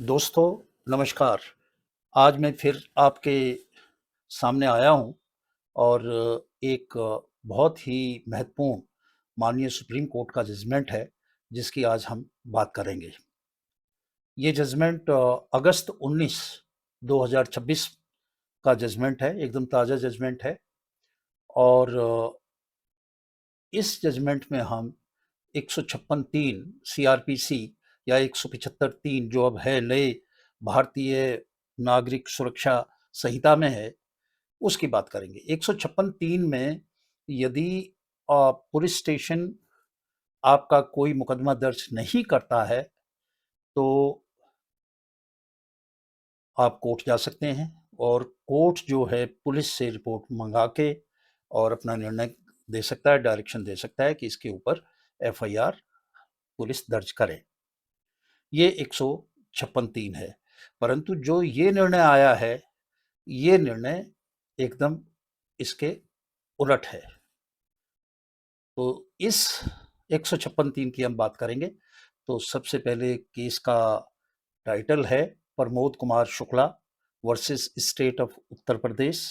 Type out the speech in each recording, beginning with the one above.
दोस्तों, नमस्कार। आज मैं फिर आपके सामने आया हूँ और एक बहुत ही महत्वपूर्ण माननीय सुप्रीम कोर्ट का जजमेंट है, जिसकी आज हम बात करेंगे। ये जजमेंट अगस्त 19, 2026 का जजमेंट है, एकदम ताज़ा जजमेंट है और इस जजमेंट में हम 156(3) सीआरपीसी या 175(3) जो अब है नए भारतीय नागरिक सुरक्षा संहिता में है, उसकी बात करेंगे। 156(3) में यदि पुलिस स्टेशन आपका कोई मुकदमा दर्ज नहीं करता है, तो आप कोर्ट जा सकते हैं और कोर्ट जो है पुलिस से रिपोर्ट मंगा के और अपना निर्णय दे सकता है, डायरेक्शन दे सकता है कि इसके ऊपर एफआईआर पुलिस दर्ज करे। ये 156(3) है। परंतु जो ये निर्णय आया है, ये निर्णय एकदम इसके उलट है। तो इस 156(3) की हम बात करेंगे। तो सबसे पहले केस का टाइटल है Pramod Kumar Shukla versus state of Uttar Pradesh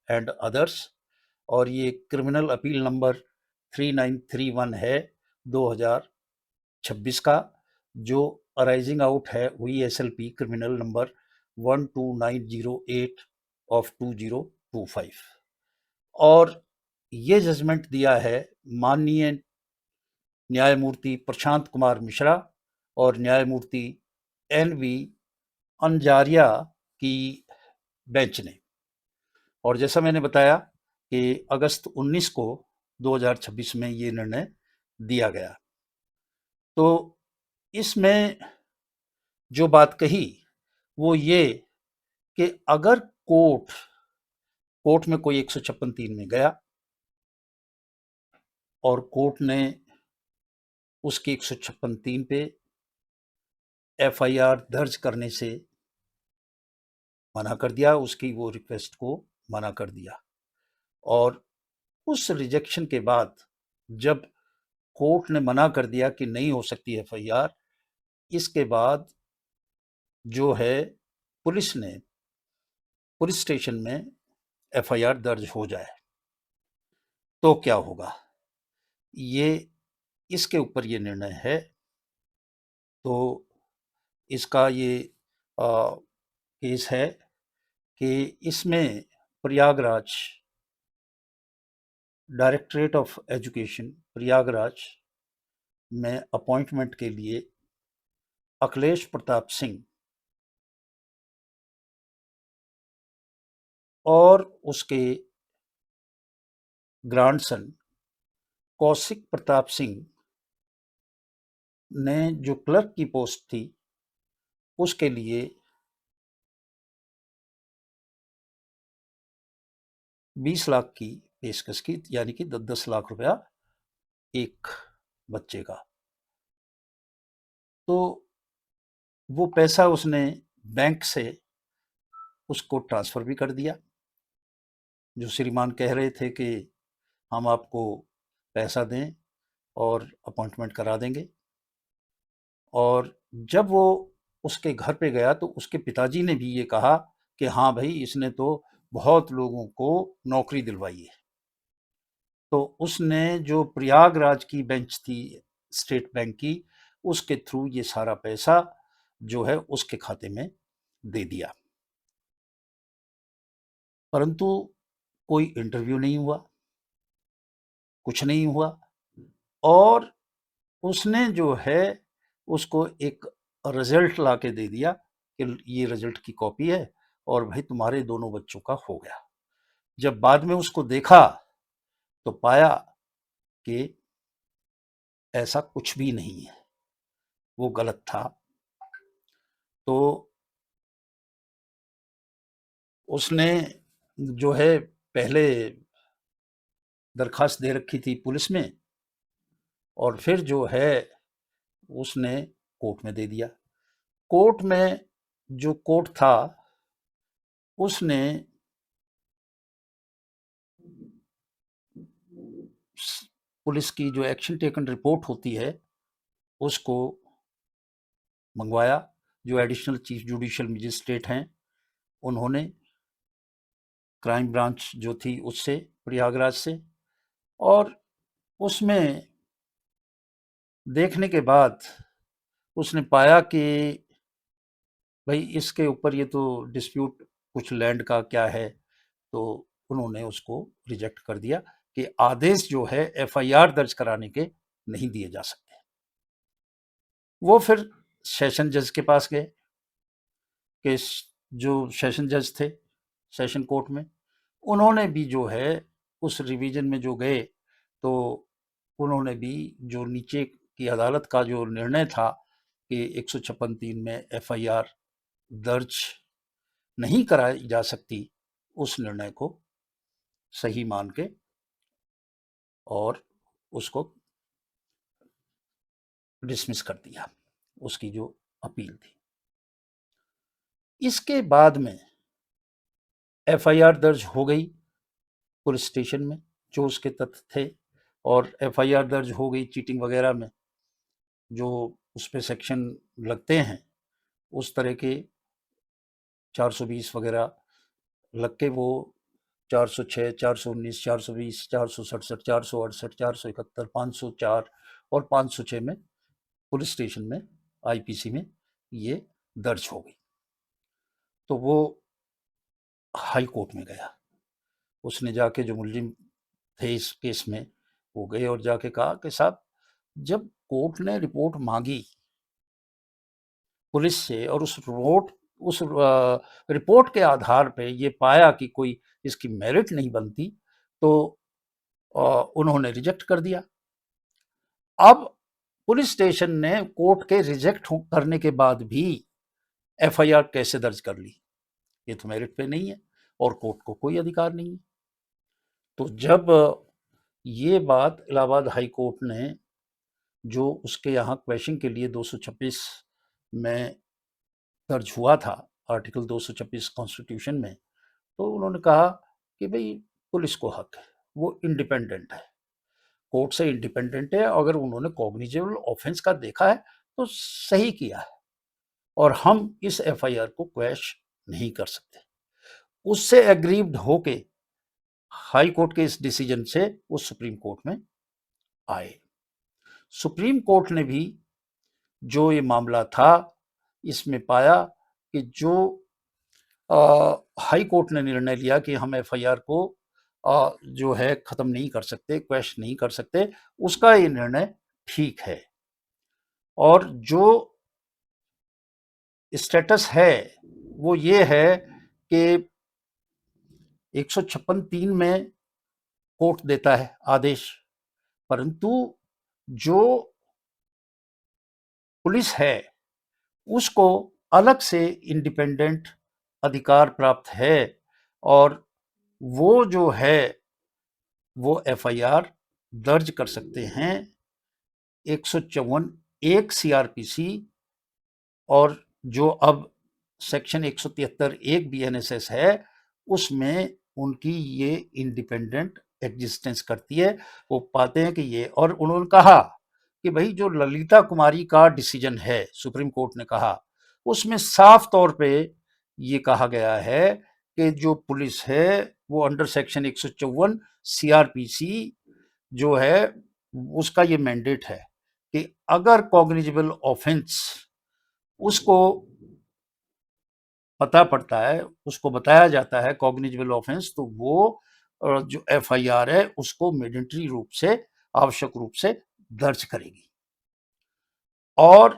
and others, और ये क्रिमिनल अपील नंबर 3931 है 2026 का, जो अराइजिंग आउट है हुई एसएलपी क्रिमिनल नंबर 12908 ऑफ 2025। और ये जजमेंट दिया है माननीय न्यायमूर्ति प्रशांत कुमार मिश्रा और न्यायमूर्ति एन.वी. अंजारिया की बेंच ने। और जैसा मैंने बताया कि अगस्त 19 को 2026 में ये निर्णय दिया गया। तो इसमें जो बात कही वो ये कि अगर कोर्ट में कोई 156(3) में गया और कोर्ट ने उसकी 156(3) पे एफआईआर दर्ज करने से मना कर दिया, उसकी वो रिक्वेस्ट को मना कर दिया, और उस रिजेक्शन के बाद जब कोर्ट ने मना कर दिया कि नहीं हो सकती एफआईआर, इसके बाद जो है पुलिस स्टेशन में एफआईआर दर्ज हो जाए तो क्या होगा, ये इसके ऊपर ये निर्णय है। तो इसका ये केस है कि इसमें Prayagraj directorate of education Prayagraj में अपॉइंटमेंट के लिए अखिलेश प्रताप सिंह और उसके ग्रैंडसन कौशिक प्रताप सिंह ने जो क्लर्क की पोस्ट थी उसके लिए 20 लाख की पेशकश की, यानी कि 10-10 लाख रुपया एक बच्चे का। तो वो पैसा उसने बैंक से उसको ट्रांसफ़र भी कर दिया। जो श्रीमान कह रहे थे कि हम आपको पैसा दें और अपॉइंटमेंट करा देंगे, और जब वो उसके घर पे गया तो उसके पिताजी ने भी ये कहा कि हाँ भाई, इसने तो बहुत लोगों को नौकरी दिलवाई है। तो उसने जो प्रयागराज की बेंच थी स्टेट बैंक की, उसके थ्रू ये सारा पैसा जो है उसके खाते में दे दिया। परंतु कोई इंटरव्यू नहीं हुआ, कुछ नहीं हुआ, और उसने जो है उसको एक रिजल्ट ला के दे दिया कि ये रिजल्ट की कॉपी है और भाई तुम्हारे दोनों बच्चों का हो गया। जब बाद में उसको देखा तो पाया कि ऐसा कुछ भी नहीं है, वो गलत था। तो उसने जो है पहले दरखास्त दे रखी थी पुलिस में, और फिर जो है उसने कोर्ट में दे दिया। कोर्ट में जो कोर्ट था उसने पुलिस की जो एक्शन टेकन रिपोर्ट होती है उसको मंगवाया, जो एडिशनल चीफ जुडिशियल मजिस्ट्रेट हैं, उन्होंने क्राइम ब्रांच जो थी उससे, प्रयागराज से, और उसमें देखने के बाद उसने पाया कि भाई इसके ऊपर ये तो डिस्प्यूट कुछ लैंड का क्या है, तो उन्होंने उसको रिजेक्ट कर दिया कि आदेश जो है एफआईआर दर्ज कराने के नहीं दिए जा सकते। वो फिर सेशन जज के पास गए, कि जो सेशन जज थे सेशन कोर्ट में, उन्होंने भी जो है उस रिवीजन में जो गए, तो उन्होंने भी जो नीचे की अदालत का जो निर्णय था कि 156(3) में एफआईआर दर्ज नहीं कराई जा सकती, उस निर्णय को सही मान के और उसको डिसमिस कर दिया, उसकी जो अपील थी। इसके बाद में एफआईआर दर्ज हो गई पुलिस स्टेशन में, जो उसके तथ्य थे, और एफआईआर दर्ज हो गई चीटिंग वगैरह में, जो उस पे सेक्शन लगते हैं, उस तरह के 420 वगैरह लग के वो 406, 419, 420, 467, 468, 471, 504 और 506 में पुलिस स्टेशन में, आईपीसी में ये दर्ज हो गई। तो वो हाई कोर्ट में गया, उसने जाके, जो मुलजिम थे इस केस में, वो गए और जाके कहा कि साहब, जब कोर्ट ने रिपोर्ट मांगी पुलिस से और उस रिपोर्ट के आधार पे ये पाया कि कोई इसकी मेरिट नहीं बनती, तो उन्होंने रिजेक्ट कर दिया। अब पुलिस स्टेशन ने कोर्ट के रिजेक्ट करने के बाद भी एफआईआर कैसे दर्ज कर ली? ये तो मेरिट पे नहीं है और कोर्ट को कोई अधिकार नहीं है। तो जब ये बात इलाहाबाद हाई कोर्ट ने, जो उसके यहाँ क्वेश्चन के लिए 226 में दर्ज हुआ था, आर्टिकल 226 कॉन्स्टिट्यूशन में, तो उन्होंने कहा कि भाई पुलिस को हक है, वो इंडिपेंडेंट है, कोर्ट से इंडिपेंडेंट है, अगर उन्होंने कॉग्निजेबल ऑफेंस का देखा है तो सही किया है, और हम इस एफआईआर को क्वैश नहीं कर सकते। उससे एग्रीव्ड होके हाई कोर्ट के इस डिसीजन से वो सुप्रीम कोर्ट में आए। सुप्रीम कोर्ट ने भी जो ये मामला था, इसमें पाया कि जो हाई कोर्ट ने निर्णय लिया कि हम एफआईआर को जो है खत्म नहीं कर सकते, क्वैश नहीं कर सकते, उसका ये निर्णय ठीक है। और जो स्टेटस है वो ये है कि 156(3) में कोर्ट देता है आदेश, परंतु जो पुलिस है उसको अलग से इंडिपेंडेंट अधिकार प्राप्त है, और वो जो है वो एफआईआर दर्ज कर सकते हैं 154(1) सीआरपीसी, और जो अब सेक्शन 173(1) बीएनएसएस है, उसमें उनकी ये इंडिपेंडेंट एग्जिस्टेंस करती है। वो पाते हैं कि ये, और उन्होंने कहा कि भाई जो ललिता कुमारी का डिसीजन है, सुप्रीम कोर्ट ने कहा, उसमें साफ तौर पे ये कहा गया है कि जो पुलिस है वो अंडर सेक्शन 154 सीआरपीसी जो है, उसका ये मैंडेट है कि अगर कॉग्निजेबल ऑफेंस उसको पता पड़ता है, उसको बताया जाता है कॉग्निजेबल ऑफेंस, तो वो जो एफआईआर है उसको मैंडेटरी रूप से, आवश्यक रूप से दर्ज करेगी। और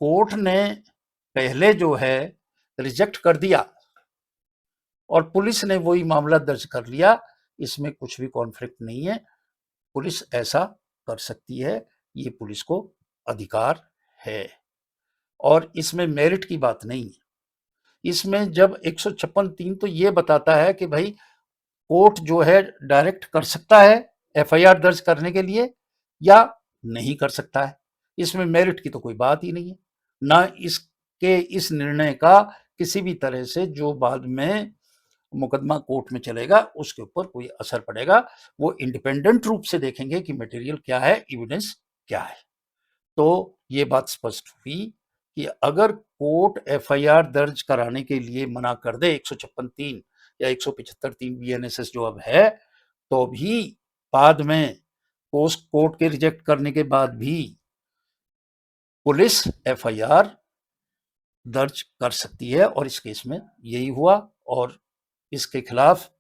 कोर्ट ने पहले जो है रिजेक्ट कर दिया और पुलिस ने वही मामला दर्ज कर लिया, इसमें कुछ भी कॉन्फ्लिक्ट नहीं है, पुलिस ऐसा कर सकती है, ये पुलिस को अधिकार है, और इसमें मेरिट की बात नहीं है। इसमें जब 156(3) तो ये बताता है कि भाई कोर्ट जो है डायरेक्ट कर सकता है एफआईआर दर्ज करने के लिए या नहीं कर सकता है, इसमें मेरिट की तो कोई बात ही नहीं है, ना इसके इस निर्णय का किसी भी तरह से जो बाद में मुकदमा कोर्ट में चलेगा उसके ऊपर कोई असर पड़ेगा। वो इंडिपेंडेंट रूप से देखेंगे कि मटेरियल क्या है, एविडेंस क्या है। तो ये बात स्पष्ट हुई कि अगर कोर्ट एफआईआर दर्ज कराने के लिए मना कर दे 156(3) या 175(3) बीएनएसएस जो अब है, तो भी बाद में कोर्ट के रिजेक्ट करने के बाद भी पुलिस एफआईआर दर्ज कर सकती है, और इस केस में यही हुआ, और इसके खिलाफ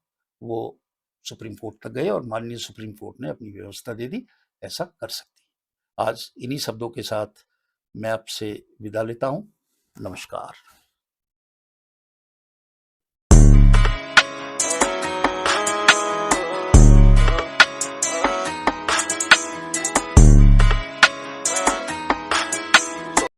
वो सुप्रीम कोर्ट तक गए और माननीय सुप्रीम कोर्ट ने अपनी व्यवस्था दे दी, ऐसा कर सकती है। आज इन्हीं शब्दों के साथ मैं आपसे विदा लेता हूं। नमस्कार।